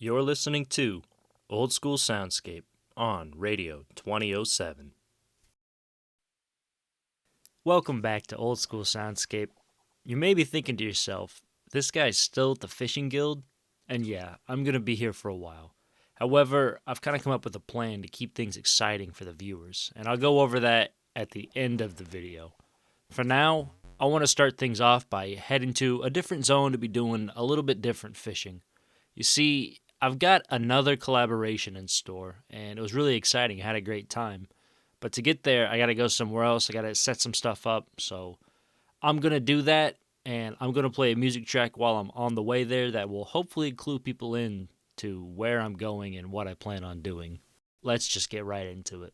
You're listening to Old School Soundscape on Radio 2007. Welcome back to Old School Soundscape. You may be thinking to yourself, this guy's still at the fishing guild? And yeah, I'm going to be here for a while. However, I've kind of come up with a plan to keep things exciting for the viewers, and I'll go over that at the end of the video. For now, I want to start things off by heading to a different zone to be doing a little bit different fishing. You see, I've got another collaboration in store, and it was really exciting. I had a great time. But to get there, I got to go somewhere else. I got to set some stuff up. So I'm going to do that, and I'm going to play a music track while I'm on the way there that will hopefully clue people in to where I'm going and what I plan on doing. Let's just get right into it.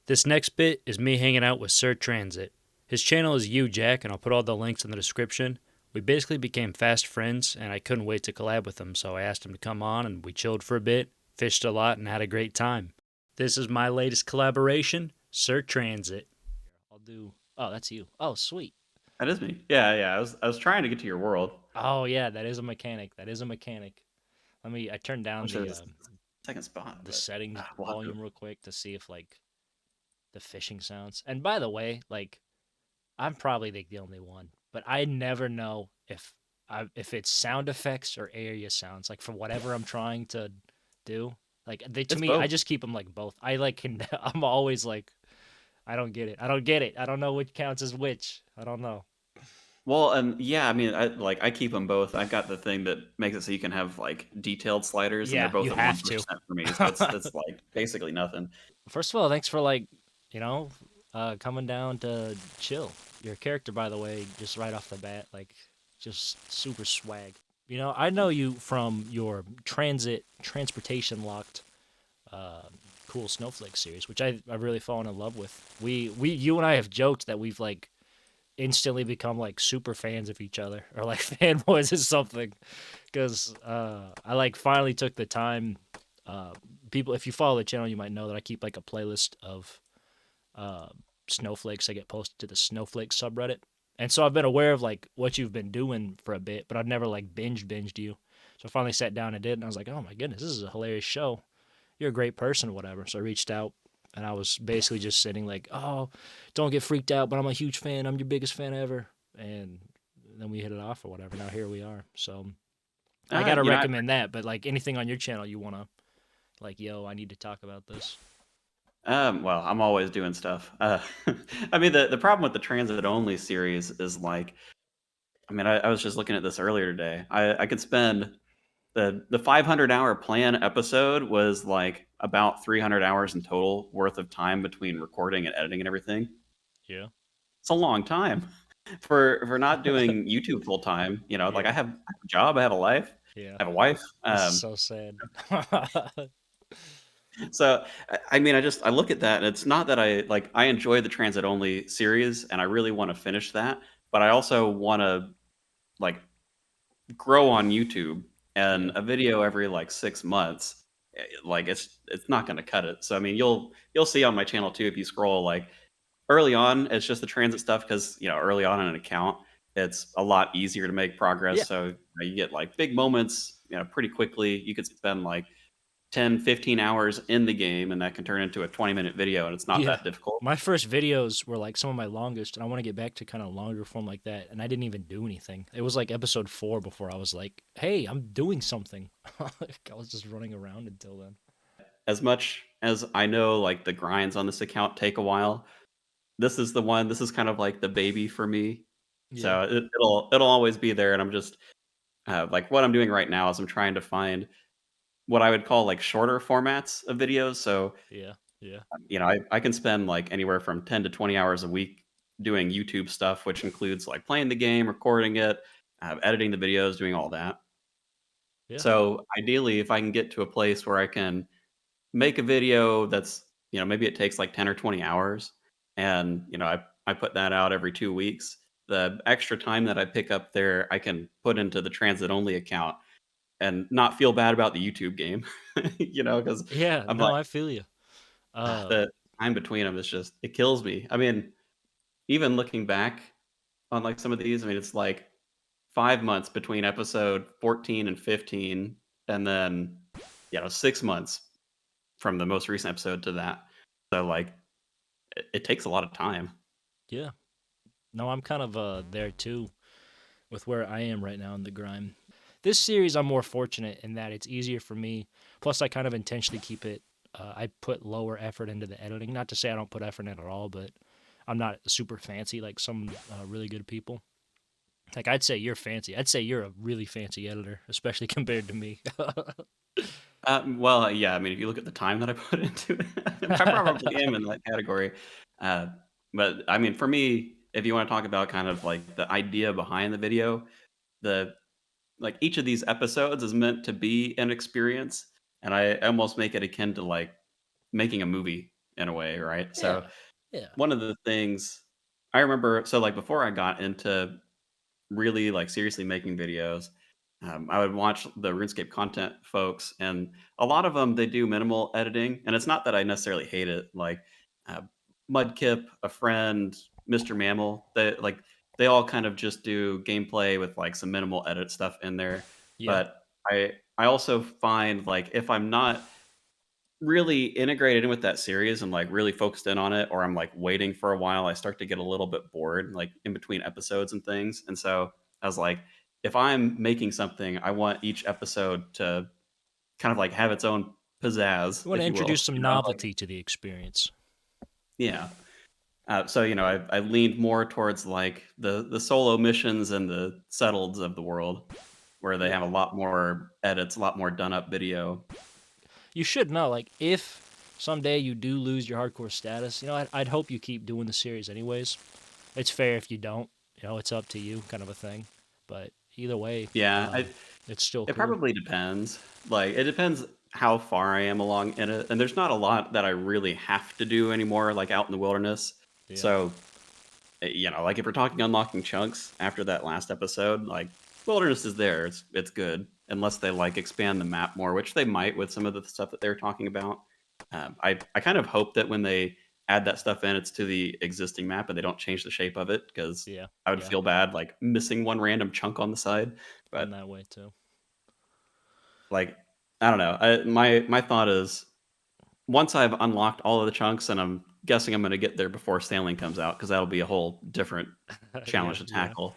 This next bit is me hanging out with Sir Transit. His channel is Yew Jack, and I'll put all the links in the description. We basically became fast friends, and I couldn't wait to collab with him, so I asked him to come on, and we chilled for a bit, fished a lot, and had a great time. This is my latest collaboration, Sir Transit. I'll do. Oh, that's you. Oh, sweet. That is me. Yeah, yeah. I was trying to get to your world. Oh, yeah, that is a mechanic. That is a mechanic. Let me. I turned down Wish there was a second spot, the but settings we'll have to. volume real quick to see if like the fishing sounds. And by the way, like I'm probably the only one, but I never know if it's sound effects or area sounds. Like for whatever I'm trying to do, like they to It's me, I both. just keep them like both. I like can I'm always like I don't get it. I don't get it. I don't know which counts as which. I don't know. Well, and yeah, I mean, I keep them both. I've got the thing that makes it so you can have like detailed sliders, and they're Yeah, you both at one have to. percent for me. So it's like basically nothing. First of all, thanks for like you know coming down to chill. Your character, by the way, just right off the bat, like just super swag. I know you from your transportation locked uh, cool snowflake series, which I've really fallen in love with. You and I have joked that we've like instantly become like super fans of each other or like fanboys or something because I like finally took the time. Uh, People, if you follow the channel, you might know that I keep like a playlist of uh, snowflakes that get posted to the snowflake subreddit. And so I've been aware of like what you've been doing for a bit, but I've never like binged you. So I finally sat down and did, and I was like, oh my goodness, this is a hilarious show. You're a great person, whatever. So I reached out, and I was basically just sitting like, oh, don't get freaked out, but I'm a huge fan. I'm your biggest fan ever. And then we hit it off or whatever. Now here we are. So I gotta You know, recommend that. But like anything on your channel you wanna like, yo, I need to talk about this. well, I'm always doing stuff. I mean, the problem with the transit only series is like, I mean, I was just looking at this earlier today. I could spend the 500-hour plan episode was like about 300 hours in total worth of time between recording and editing and everything. Yeah. It's a long time for not doing YouTube full time. You know, like Yeah. I have a job, I have a life, Yeah. I have a wife. This is so sad. So I mean, I look at that, and it's not that I enjoy the transit only series, and I really want to finish that, but I also want to like grow on YouTube, and Yeah. a video every like 6 months, like it's not going to cut it. So I mean, you'll see on my channel too if you scroll like early on, it's just the transit stuff because early on in an account, it's a lot easier to make progress. Yeah. So you get like big moments, pretty quickly. You could spend like 10, 15 hours in the game, and that can turn into a 20-minute video, and it's not Yeah. that difficult. My first videos were like some of my longest, and I want to get back to kind of longer form like that. And I didn't even do anything. It was like episode 4 before I was like, hey, I'm doing something. Like, I was just running around until then. As much as I know, like the grinds on this account take a while, this is the one. This is kind of like the baby for me. Yeah. So it'll always be there, and I'm just like what I'm doing right now is I'm trying to find what I would call like shorter formats of videos. So Yeah. Yeah. I can spend like anywhere from 10 to 20 hours a week doing YouTube stuff, which includes like playing the game, recording it, editing the videos, doing all that. Yeah. So ideally, if I can get to a place where I can make a video that's, maybe it takes like 10 or 20 hours, and I put that out every 2 weeks. The extra time that I pick up there, I can put into the transit only account and not feel bad about the YouTube game, because Yeah. I'm No, like, I feel you. the time between them is just, it kills me. I mean, even looking back on like some of these, I mean, it's like 5 months between episode 14 and 15, and then 6 months from the most recent episode to that. So like it takes a lot of time. Yeah. No, I'm kind of there too with where I am right now in the grind. This series, I'm more fortunate in that it's easier for me. Plus, I kind of intentionally keep it. I put lower effort into the editing. Not to say I don't put effort in at all, but I'm not super fancy like some really good people. Like I'd say you're fancy. I'd say you're a really fancy editor, especially compared to me. Well, yeah, I mean, if you look at the time that I put into it, I probably am in that category. Uh, but I mean, for me, if you want to talk about kind of like the idea behind the video, the like each of these episodes is meant to be an experience, and I almost make it akin to like making a movie in a way, right? So Yeah. Yeah. one of the things I remember, so like before I got into really like seriously making videos, I would watch the RuneScape content folks, and a lot of them they do minimal editing, and it's not that I necessarily hate it. Like uh, Mudkip, a friend, Mr. Mammal, they all kind of just do gameplay with like some minimal edit stuff in there. Yeah. But I also find like if I'm not really integrated in with that series and like really focused in on it, or I'm like waiting for a while, I start to get a little bit bored, like in between episodes and things. And so I was like, if I'm making something, I want each episode to kind of like have its own pizzazz, You want to if you will. introduce some You know, like novelty to the experience. yeah. So you know, I leaned more towards like the solo missions and the settleds of the world, where they Yeah. have a lot more edits, a lot more done up video. You should know, like, if someday you do lose your hardcore status, I'd hope you keep doing the series anyways. It's fair if you don't. It's up to you, kind of a thing. But either way, Yeah, uh, it's still it cool. probably depends. Like, it depends how far I am along in it, and there's not a lot that I really have to do anymore, like, out in the wilderness. Yeah. So, you know, like, if we're talking unlocking chunks after that last episode, like, wilderness is there, it's good, unless they, like, expand the map more, which they might with some of the stuff that they're talking about. I kind of hope that when they add that stuff in, it's to the existing map and they don't change the shape of it, because Yeah. I would Yeah. feel bad, like, missing one random chunk on the side, I'm but that way too. like, I don't know. My thought is once I've unlocked all of the chunks, and I'm guessing I'm gonna get there before sailing comes out, because 'cause that'll be a whole different Yeah. challenge to Yeah. tackle.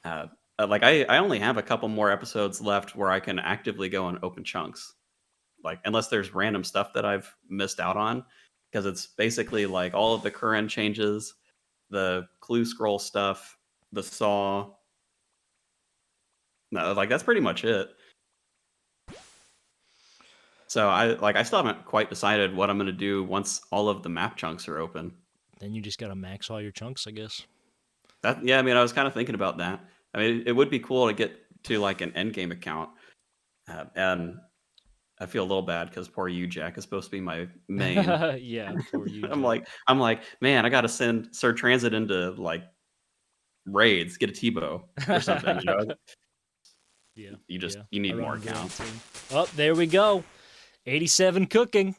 Uh, like, I only have a couple more episodes left where I can actively go and open chunks, like, unless there's random stuff that I've missed out on, because it's basically, like, all of the current changes, the clue scroll stuff, the saw. No, like, that's pretty much it. So I still haven't quite decided what I'm gonna do once all of the map chunks are open. Then you just gotta max all your chunks, I guess. That yeah, I mean, I was kind of thinking about that. I mean, it would be cool to get to like an end game account, and I feel a little bad because poor Yew Jack is supposed to be my main. Yeah. Poor Yew I'm Jack. like, man, I got to send Sir Transit into like raids, get a Tebow or something. You know, Yeah. you Yeah. you I need more remember that accounts. too. Oh, there we go. 87 cooking.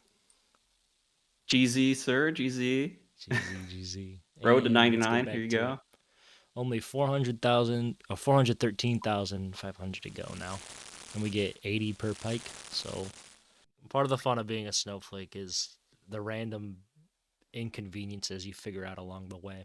GZ, sir, GZ. GZ, GZ. Road to And let's get 99. Here back you to it. go. Only 400,000 or 413,500 to go now. And we get 80 per pike. So part of the fun of being a snowflake is the random inconveniences you figure out along the way.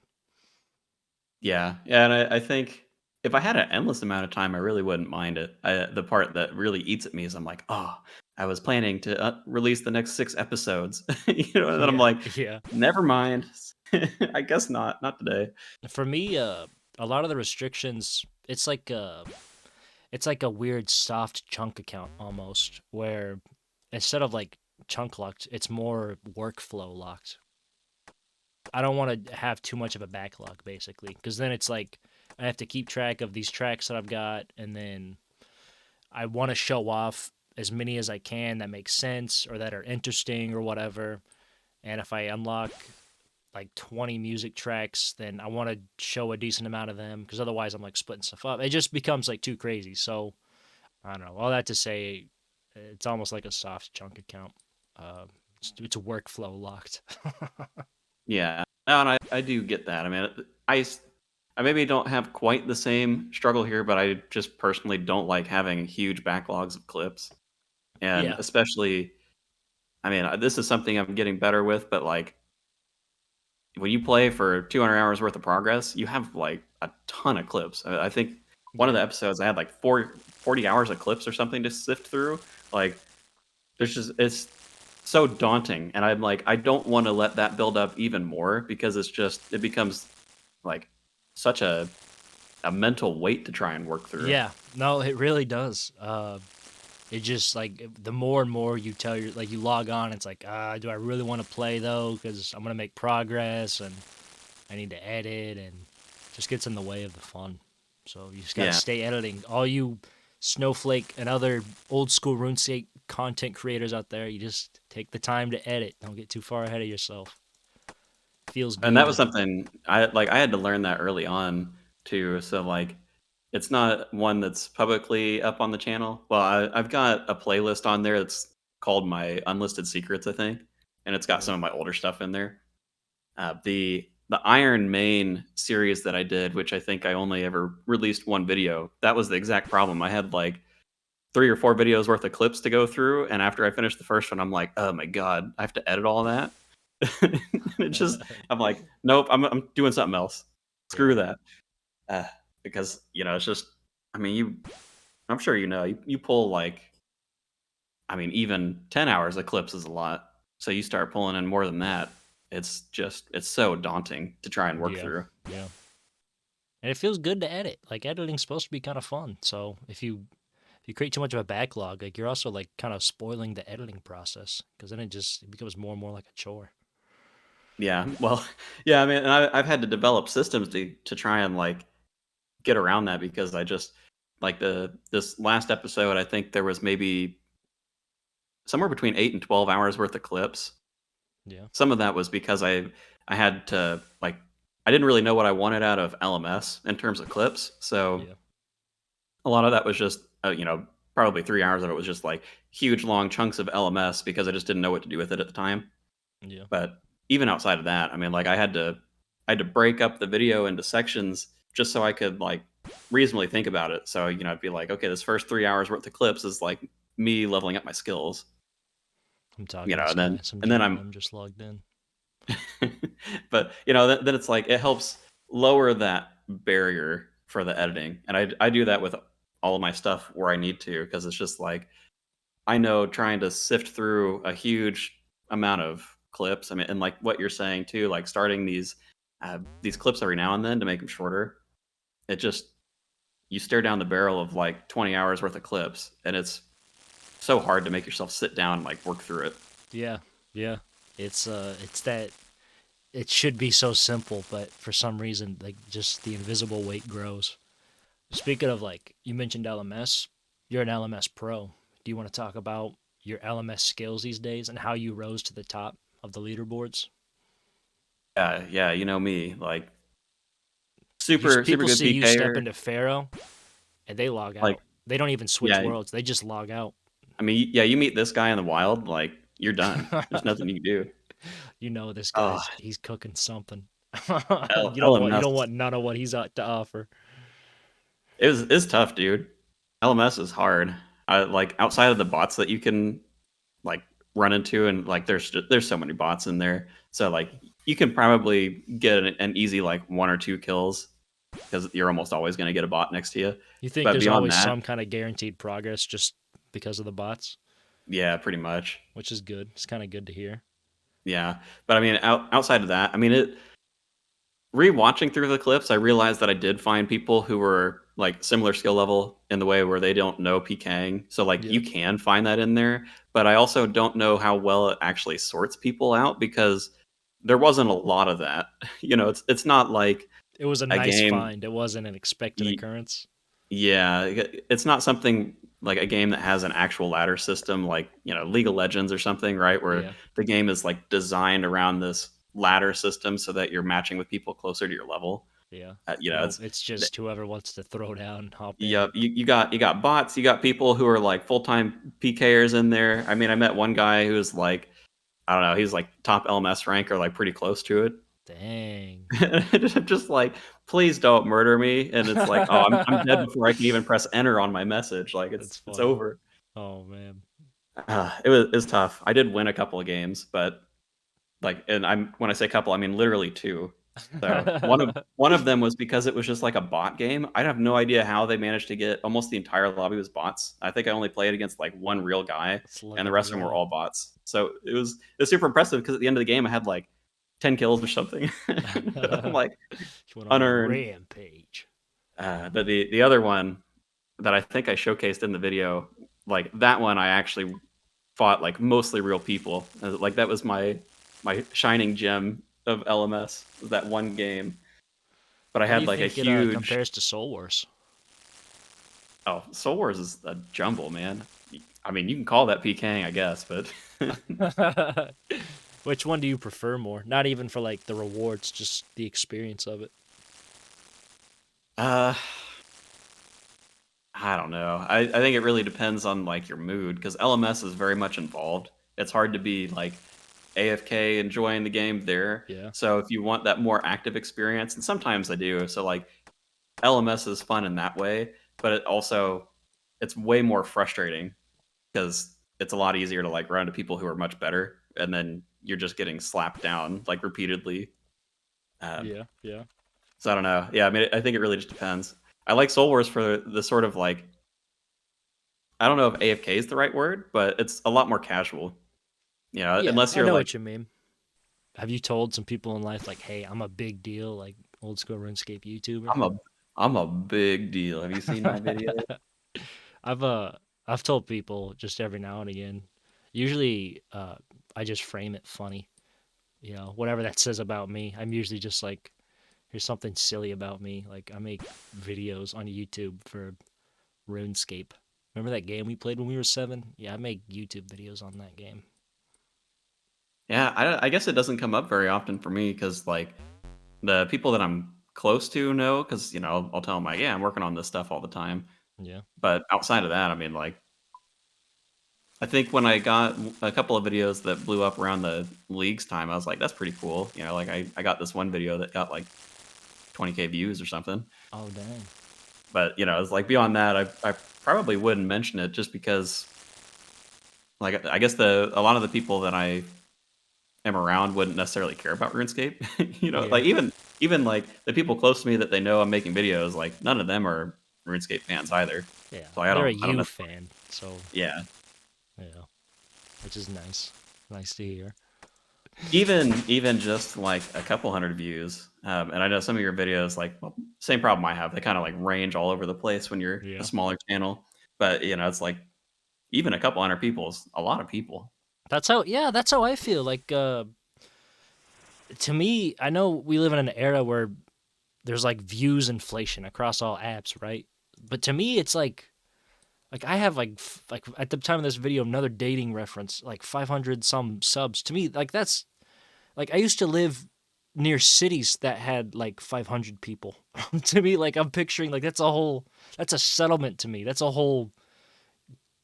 Yeah, yeah, and I think if I had an endless amount of time, I really wouldn't mind it. The part that really eats at me is I'm like, oh, I was planning to release the next 6 episodes, you know, and then I'm Yeah, like, yeah. never mind. I guess not, not today. For me, a lot of the restrictions, it's like a weird soft chunk account almost, where instead of like chunk locked, it's more workflow locked. I don't want to have too much of a backlog basically, because then it's like I have to keep track of these tracks that I've got, and then I want to show off as many as I can that make sense or that are interesting or whatever. And if I unlock like 20 music tracks, then I want to show a decent amount of them, because otherwise I'm like splitting stuff up. It just becomes like too crazy. So I don't know. All that to say, it's almost like a soft chunk account. It's workflow locked. Yeah, no, and I do get that. I mean, I maybe don't have quite the same struggle here, but I just personally don't like having huge backlogs of clips, and Yeah, especially, I mean, this is something I'm getting better with, but like when you play for 200 hours worth of progress, you have like a ton of clips. I think one of the yeah, episodes I had like 40 hours of clips or something to sift through. Like there's just it's so daunting, and I'm like I don't want to let that build up even more, because it becomes like such a mental weight to try and work through. yeah. No, it really does. It just like the more and more you tell your like you log on, it's like, do I really want to play though? Because I'm gonna make progress and I need to edit, and it just gets in the way of the fun. So you just gotta Yeah, stay editing. All you Snowflake and other old school RuneScape content creators out there, you just take the time to edit. Don't get too far ahead of yourself. Feels And that was good. something I had to learn that early on too. So like, it's not one that's publicly up on the channel. Well, I've got a playlist on there that's called my unlisted secrets, I think, and it's got Yeah. some of my older stuff in there. The Iron Main series that I did, which I think I only ever released one video, that was the exact problem. I had like 3 or 4 videos worth of clips to go through, and after I finished the first one, I'm like, "Oh my god, I have to edit all that?" And it's just I'm like, "Nope, I'm doing something else. Yeah. Screw that." Uh, because, it's just I mean, I'm sure you pull, like I mean, even 10 hours of clips is a lot. So you start pulling in more than that, it's so daunting to try and work Yeah. through. Yeah. And it feels good to edit. Like editing's supposed to be kind of fun. So if you create too much of a backlog, like you're also like kind of spoiling the editing process because then it becomes more and more like a chore. Yeah, well, yeah, I mean, and I've had to develop systems to try and, like, get around that because I just like, this last episode, I think there was maybe somewhere between 8 and 12 hours worth of clips. Yeah. Some of that was because I had to, like I didn't really know what I wanted out of LMS in terms of clips, so Yeah. a lot of that was just, probably 3 hours of it was just, like, huge, long chunks of LMS because I just didn't know what to do with it at the time. Yeah. But even outside of that, I mean, like, I had to break up the video into sections just so I could, like, reasonably think about it. So, I'd be like, "Okay, this first 3 hours worth of clips is, like, me leveling up my skills," I'm talking to and then some and then I'm GM just logged in. but, then it's like it helps lower that barrier for the editing, and I do that with all of my stuff where I need to because it's just like I know trying to sift through a huge amount of clips. I mean, and like what you're saying too, like starting these clips every now and then to make them shorter. It just you stare down the barrel of like 20 hours worth of clips, and it's so hard to make yourself sit down and like work through it. Yeah. Yeah. It's that it should be so simple, but for some reason, like just the invisible weight grows. Speaking of like, you mentioned LMS, you're an LMS pro. Do you want to talk about your LMS skills these days and how you rose to the top of the leaderboards? Yeah, yeah, you know me, like You super super people good see you step PKer. into Pharaoh and they log Like out. They don't even switch yeah, worlds. They just log out. I mean yeah, you meet this guy in the wild, like you're done. There's nothing you can do. You know this Oh, guy's he's cooking something. You LMS. don't want none of what he's got to offer. It's tough, dude. LMS is hard. I like outside of the bots that you can like run into, and like there's so many bots in there. So like you can probably get an easy like 1 or 2 kills because you're almost always going to get a bot next to you. You think But there's beyond always that, some kind of guaranteed progress just because of the bots, yeah, pretty much. which is good. It's kind of good to hear. Yeah. But I mean, outside of that, I mean, rewatching through the clips, I realized that I did find people who were like similar skill level in the way where they don't know PKing. So like Yeah. you can find that in there, but I also don't know how well it actually sorts people out because there wasn't a lot of that. It's not like It was a a nice game. find. It wasn't an expected y- occurrence. Yeah, it's not something like a game that has an actual ladder system like, League of Legends or something, right? Where Yeah. the game is like designed around this ladder system so that you're matching with people closer to your level. Yeah. Nope. It's It's just whoever wants to throw down, hop in. Yep, you got bots, you got people who are like full-time PKers in there. I mean, I met one guy who was like, I don't know, he's like top LMS rank or like pretty close to it. Dang. I'm just like, please don't murder me. And it's like, oh, I'm dead before I can even press enter on my message. Like That's it's funny. over. Oh man. It was tough. I did win a couple of games, but like, and I'm when I say couple, I mean literally two. So one of them was because it was just like a bot game. I have no idea how they managed to get almost the entire lobby was bots. I think I only played against like one real guy, It's luck and the of the rest of them were draw. all bots. So it was super impressive because at the end of the game I had like 10 kills or something. I'm like She went on a unearned. rampage. But the other one that I think I showcased in the video, like that one I actually fought like mostly real people. Like that was my shining gem of LMS, was that one game. But I How do had you like a think it huge compares to Soul Wars? Soul Wars is a jumble, man. I mean, you can call that PKing, I guess, but Which one do you prefer more? Not even for like the rewards, just the experience of it. uh, I don't know. I think it really depends on like your mood because LMS is very much involved. It's hard to be like AFK enjoying the game there. Yeah. So if you want that more active experience, and sometimes I do. So like LMS is fun in that way, but it's way more frustrating because it's a lot easier to like run into people who are much better, and then you're just getting slapped down like repeatedly. Um, Yeah. Yeah. so I don't know. Yeah, I mean, I think it really just depends. I like Soul Wars for the sort of like I don't know if AFK is the right word, but it's a lot more casual. You know, Yeah. unless I you're know like what you mean. Have you told some people in life like, "Hey, I'm a big deal, like old school RuneScape YouTuber"? I'm a I'm a big deal. Have you seen my video? I've uh I've told people just every now and again. Usually I just frame it funny. You know, whatever that says about me. I'm usually just like here's something silly about me. Like I make videos on YouTube for RuneScape. Remember that game we played when we were 7? Yeah, I make YouTube videos on that game. Yeah, I guess it doesn't come up very often for me because like the people that I'm close to know because you know I'll tell them like yeah I'm working on this stuff all the time. Yeah. But outside of that, I mean like I think when I got a couple of videos that blew up around the league's time, I was like, that's pretty cool. You know, like I got this one video that got like 20K views or something. Oh dang. But you know, it's like beyond that, I probably wouldn't mention it just because like I guess the a lot of the people that I am around wouldn't necessarily care about RuneScape. You know, Yeah. like even like the people close to me that they know I'm making videos, like none of them are RuneScape fans either. Yeah. So They're a I don't U know. fan, so Yeah. yeah, which is nice. Nice to hear. Even just like a couple hundred views, and I know some of your videos, like, well, same problem I have. They kind of like range all over the place when you're a Yeah. smaller channel, but you know, it's like even a couple hundred people is a lot of people. That's how I feel. Like to me, I know we live in an era where there's like views inflation across all apps, right? But to me, it's like I have like at the time of this video another dating reference, like 500 some subs. To me, like that's like I used to live near cities that had like 500 people. To me, like I'm picturing like that's a settlement to me. That's a whole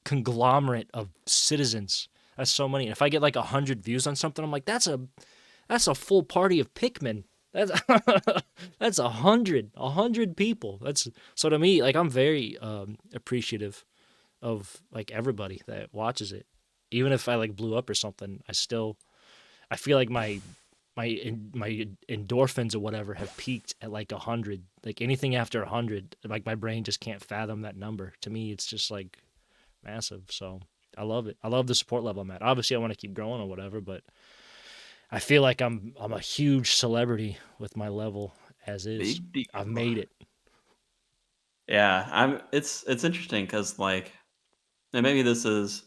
conglomerate of citizens. That's so many. And if I get like 100 views on something, I'm like that's a full party of Pikmin. That's that's a hundred people. That's so to me, like I'm very appreciative of like everybody that watches it. Even if I like blew up or something, I feel like my endorphins or whatever have peaked at like 100. Like anything after 100, like my brain just can't fathom that number. To me, it's just like massive. So I love it. I love the support level I'm at. Obviously, I want to keep growing or whatever, but I feel like I'm a huge celebrity with my level as is. Big deal. I've made it. Yeah, I'm. It's interesting because like, and maybe this is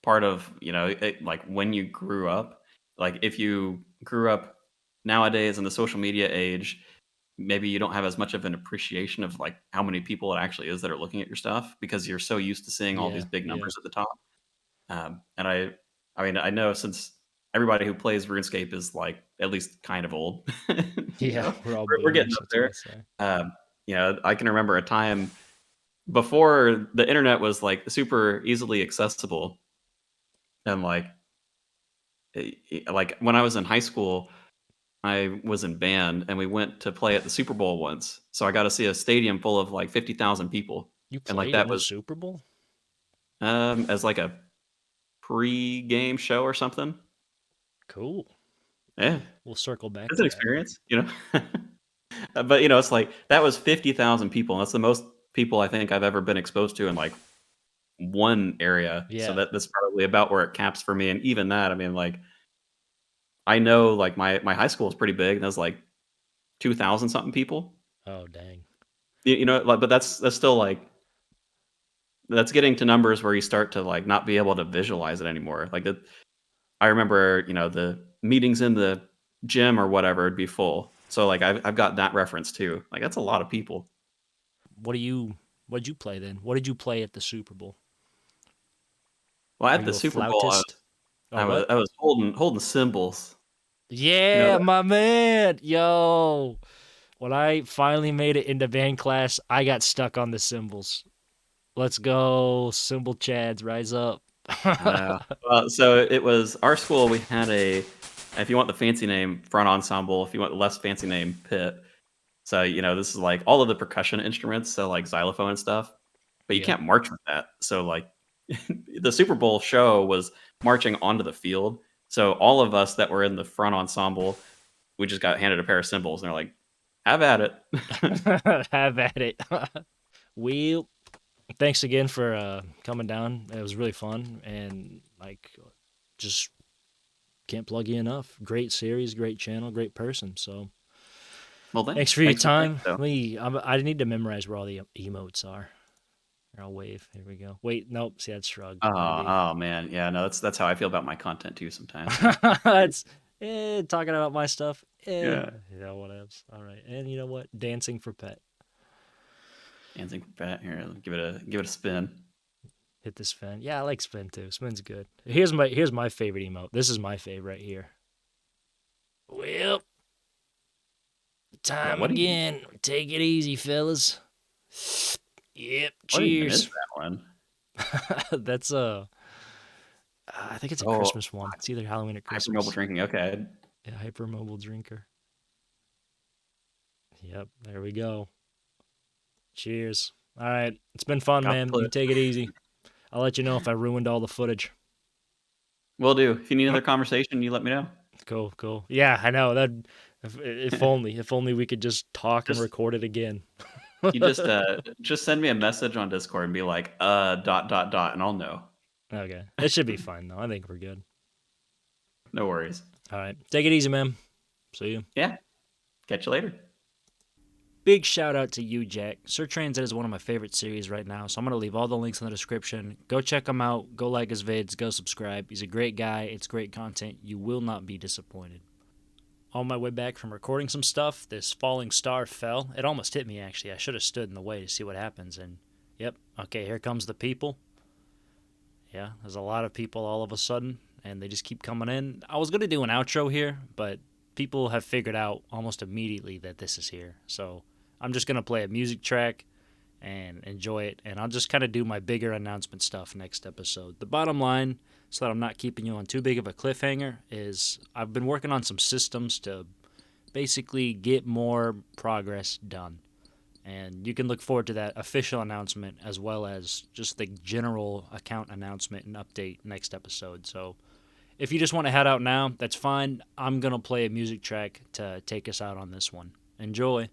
part of you know like when you grew up. Like if you grew up nowadays in the social media age, maybe you don't have as much of an appreciation of like how many people it actually is that are looking at your stuff because you're so used to seeing all these Yeah, big yeah, numbers at the top. And I mean, I know since everybody who plays RuneScape is like at least kind of old, you yeah. know, We're all we're getting boomers. up That's what there. I say. Um, you know, I can remember a time before the internet was like super easily accessible, and like when I was in high school, I was in band, and we went to play at the Super Bowl once. So I got to see a stadium full of like 50,000 people, You and like played that in the was Super Bowl? as like a pre-game show or something. Cool. Yeah, We'll circle back it's to an that. experience, you know? But, you know, it's like that was 50,000 people, and that's the most people I think I've ever been exposed to in, like, one area, so Yeah. that's probably about where it caps for me, and even that, I mean, like, I know, like, my high school is pretty big, and there's, like, 2,000 something people. Oh dang. You know, like, but that's still, like that's getting to numbers where you start to, like, not be able to visualize it anymore, like, I remember, you know, the meetings in the gym or whatever would be full, so, like, I've got that reference too, like, that's a lot of people. What do you what did you play then? What did you play at the Super Bowl? Well, Are at the you a Super Bowl, flautist? Oh, what? I was holding cymbals. You know Yeah, that? my man. Yo. When I finally made it into band class, I got stuck on the cymbals. Let's go, cymbal chads, rise up. Well, so it was our school. We had a, if you want the fancy name, front ensemble. If you want the less fancy name, pit. So this is like all of the percussion instruments, so like xylophone and stuff. But you Yep. can't march with that. So like the Super Bowl show was marching onto the field. So all of us that were in the front ensemble, we just got handed a pair of cymbals, and they're like, "Have at it." Have at it. Well, thanks again for coming down. It was really fun and like just can't plug you enough. Great series, great channel, great person. So Well, thanks thanks. for your Thanks for saying time. so. I need to memorize where all the emotes are. Here, I'll wave. Here we go. Wait, nope. See, that's shrug. Oh, Maybe. oh man, yeah, no, that's how I feel about my content too sometimes. It's talking about my stuff. Yeah, Whatevs. All right. And you know what? Dancing for pet. dancing for fat. Here, give it a spin. Hit this spin. Yeah, I like spin too. Spin's good. Here's my favorite emote. This is my favorite right here. Well, Yeah, time again. Take it easy, fellas. Yep. what even is Cheers. that one? That's a. I think it's a Oh, Christmas one. It's either Halloween or hypermobile Christmas. drinking. Okay, Yeah, hypermobile drinker. Yep. There we go. Cheers. All right. It's been fun, got man. the You take it easy. I'll let you know if I ruined all the footage. will do. If you need another conversation, you let me know. Cool, cool. Yeah, I know that. If only we could just talk and Just record it again. you just send me a message on Discord and be like, dot dot dot, and I'll know. Okay, it should be fine though. I think we're good. No worries. All right, take it easy, man. See you. Yeah, catch you later. Big shout out to Yew Jack. Sir Transit is one of my favorite series right now, so I'm gonna leave all the links in the description. Go check him out. Go like his vids. Go subscribe. He's a great guy. It's great content. You will not be disappointed. On my way back from recording some stuff, this falling star fell. It almost hit me, actually. I should have stood in the way to see what happens. And, yep, okay, here comes the people. Yeah, there's a lot of people all of a sudden, and they just keep coming in. I was going to do an outro here, but people have figured out almost immediately that this is here. So I'm just going to play a music track and enjoy it. And I'll just kind of do my bigger announcement stuff next episode. The bottom line, so that I'm not keeping you on too big of a cliffhanger, is I've been working on some systems to basically get more progress done. And you can look forward to that official announcement as well as just the general account announcement and update next episode. So if you just want to head out now, that's fine. I'm going to play a music track to take us out on this one. Enjoy.